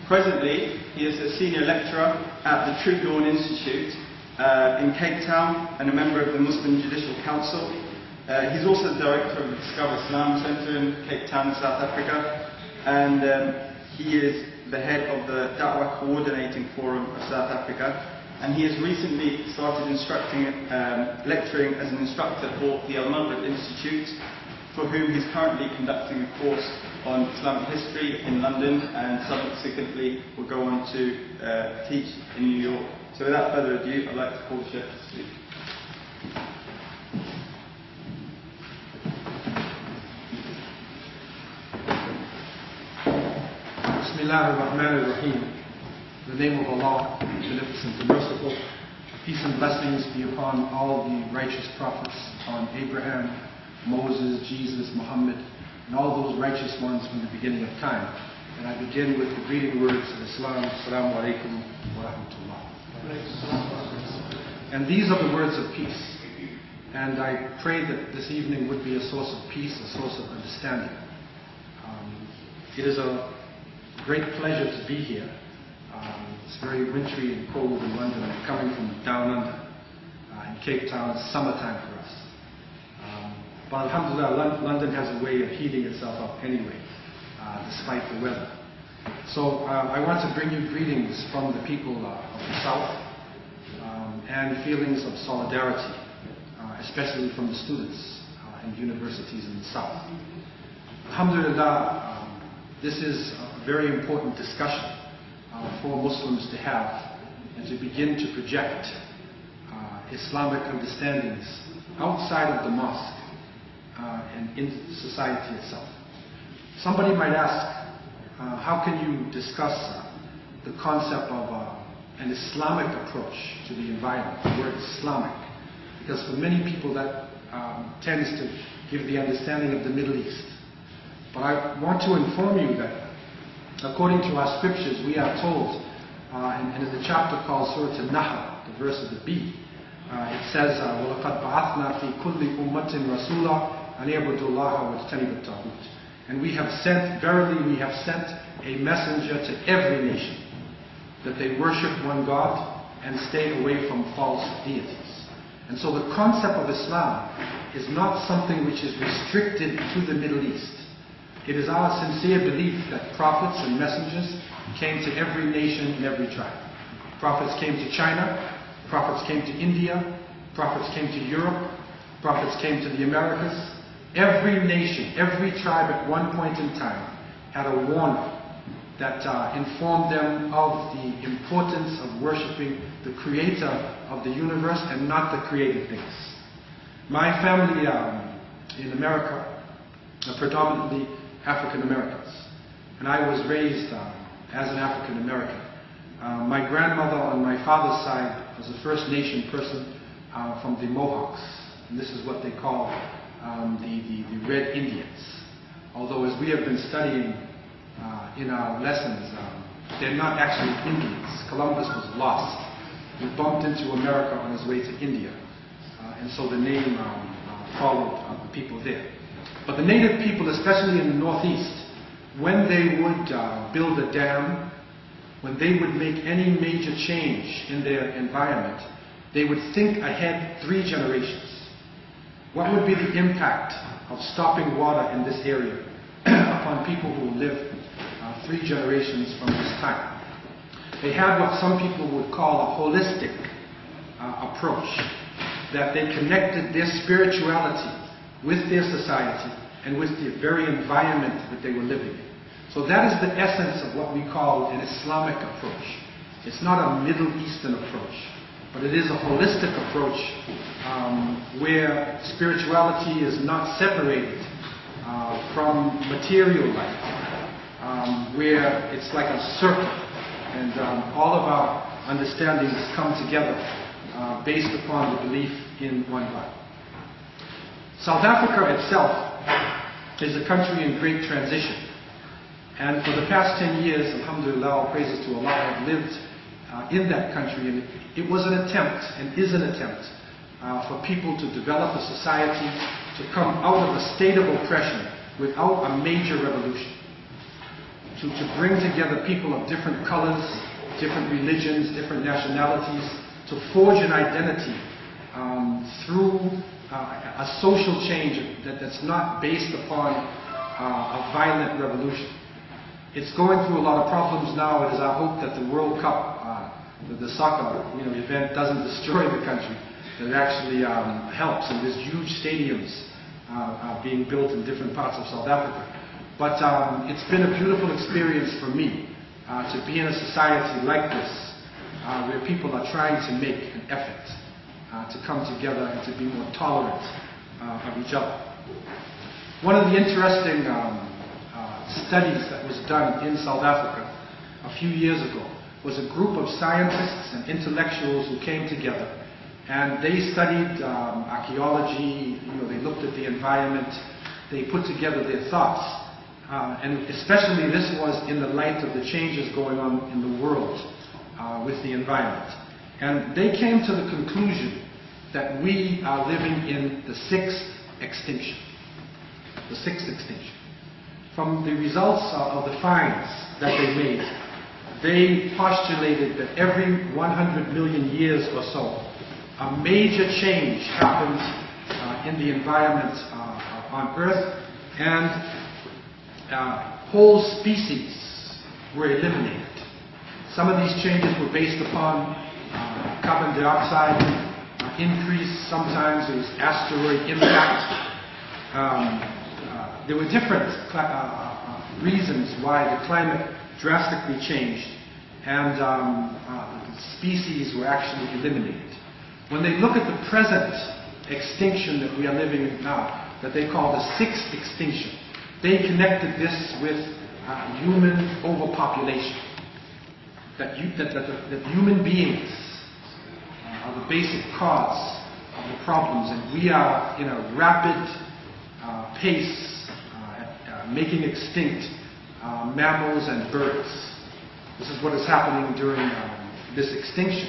Presently, he is a senior lecturer at the True Dawn Institute in Cape Town and a member of the Muslim Judicial Council. He's also the director of the Discover Islam Centre in Cape Town, South Africa, and he is the head of the Da'wah Coordinating Forum of South Africa, and he has recently started lecturing as an instructor for the Al-Maghrib Institute, for whom he's currently conducting a course on Islamic history in London, and subsequently will go on to teach in New York. So without further ado, I'd like to call the Sheikh to speak. Bismillah ar-Rahman ar-Rahim. In the name of Allah, beneficent and merciful. Peace and blessings be upon all the righteous prophets, upon Abraham, Moses, Jesus, Muhammad, and all those righteous ones from the beginning of time. And I begin with the greeting words of Islam. Assalamu alaikum wa rahmatullah. And these are the words of peace. And I pray that this evening would be a source of peace, a source of understanding. It is a great pleasure to be here. It's very wintry and cold in London. I'm coming from down under in Cape Town. It's summertime for us. But alhamdulillah, London has a way of heating itself up anyway, despite the weather. So I want to bring you greetings from the people of the South and feelings of solidarity, especially from the students in universities in the South. Alhamdulillah, this is a very important discussion for Muslims to have and to begin to project Islamic understandings outside of the mosque and in society itself. Somebody might ask, how can you discuss the concept of an Islamic approach to the environment, the word Islamic? Because for many people that tends to give the understanding of the Middle East. But I want to inform you that according to our scriptures, we are told, and in the chapter called Surah An-Nahl, the verse of the bee, it says, وَلَقَدْ بَعَثْنَا فِي كُلِّ أُمَّةٍ رَسُولًا أَنْ يَعْبُدُوا اللَّهَ وَاجْتَنِبُوا الطَّاغُوتَ. And we have sent, verily we have sent a messenger to every nation, that they worship one God and stay away from false deities. And so the concept of Islam is not something which is restricted to the Middle East. It is our sincere belief that prophets and messengers came to every nation and every tribe. Prophets came to China, prophets came to India, prophets came to Europe, prophets came to the Americas. Every nation, every tribe at one point in time had a warner that informed them of the importance of worshiping the creator of the universe and not the created things. My family in America are predominantly African Americans, and I was raised as an African American. My grandmother on my father's side was a First Nation person from the Mohawks, and this is what they call the Red Indians. Although, as we have been studying in our lessons, they're not actually Indians. Columbus was lost. He bumped into America on his way to India, and so the name followed the people there. But the native people, especially in the Northeast, when they would build a dam, when they would make any major change in their environment, they would think ahead 3 generations. What would be the impact of stopping water in this area upon people who live 3 generations from this time? They had what some people would call a holistic approach, that they connected their spirituality with their society and with the very environment that they were living in. So that is the essence of what we call an Islamic approach. It's not a Middle Eastern approach, but it is a holistic approach where spirituality is not separated from material life, where it's like a circle, and all of our understandings come together based upon the belief in one God. South Africa itself is a country in great transition. And for the past 10 years, alhamdulillah, all praises to Allah, I have lived in that country. And it was an attempt, and is an attempt, for people to develop a society to come out of a state of oppression without a major revolution. to bring together people of different colors, different religions, different nationalities, to forge an identity through a social change that's not based upon a violent revolution. It's going through a lot of problems now. It is our hope that the World Cup, the soccer event, doesn't destroy the country. That it actually helps, and there's huge stadiums being built in different parts of South Africa. But it's been a beautiful experience for me to be in a society like this, where people are trying to make an effort to come together and to be more tolerant of each other. One of the interesting studies that was done in South Africa a few years ago was a group of scientists and intellectuals who came together, and they studied archaeology. They looked at the environment, they put together their thoughts, and especially this was in the light of the changes going on in the world with the environment. And they came to the conclusion that we are living in the sixth extinction. The sixth extinction. From the results of the finds that they made, they postulated that every 100 million years or so, a major change happened in the environment on Earth, and whole species were eliminated. Some of these changes were based upon carbon dioxide increase. Sometimes it was asteroid impact. There were different reasons why the climate drastically changed, and species were actually eliminated. When they look at the present extinction that we are living in now, that they call the sixth extinction, they connected this with human overpopulation. That human beings are the basic cause of the problems, and we are in a rapid pace making extinct mammals and birds. This is what is happening during this extinction.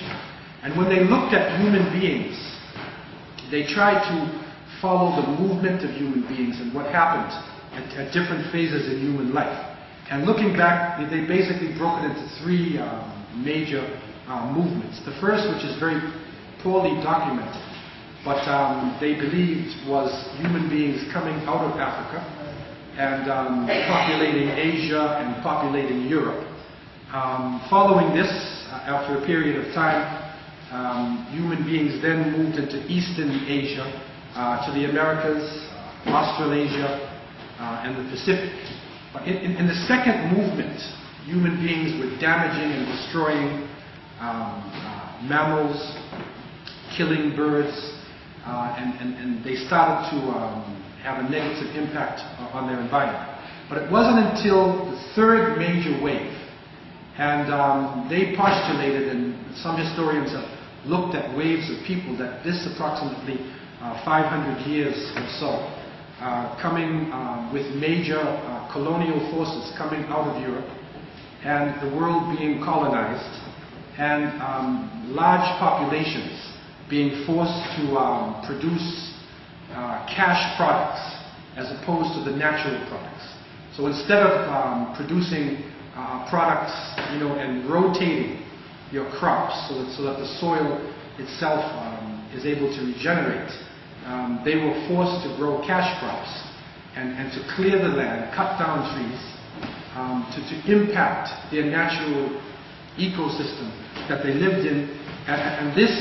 And when they looked at human beings, they tried to follow the movement of human beings and what happened at different phases in human life. And looking back, they basically broke it into three major movements. The first, which is very poorly documented, but they believed was human beings coming out of Africa and populating Asia and populating Europe. Following this, after a period of time, human beings then moved into Eastern Asia, to the Americas, Australasia, and the Pacific. But in the second movement, human beings were damaging and destroying mammals, killing birds, and they started to have a negative impact on their environment. But it wasn't until the third major wave, and they postulated, and some historians have looked at waves of people, that this approximately 500 years or so, coming with major colonial forces coming out of Europe, and the world being colonized, and large populations being forced to produce cash products as opposed to the natural products. So instead of producing products, and rotating your crops so that the soil itself is able to regenerate, they were forced to grow cash crops and to clear the land, cut down trees, to impact their natural ecosystem that they lived in, and this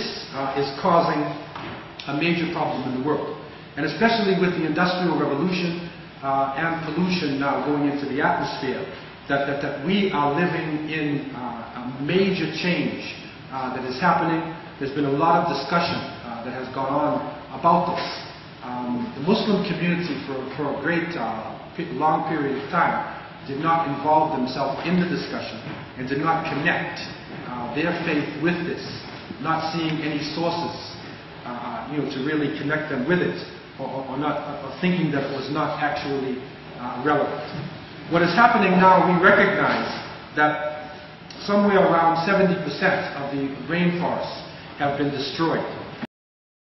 is causing a major problem in the world. And especially with the Industrial Revolution and pollution now going into the atmosphere, that we are living in a major change that is happening. There's been a lot of discussion that has gone on about this. The Muslim community for a great long period of time did not involve themselves in the discussion and did not connect their faith with this, not seeing any sources to really connect them with it, or thinking that it was not actually relevant. What is happening now, we recognize that somewhere around 70% of the rainforests have been destroyed.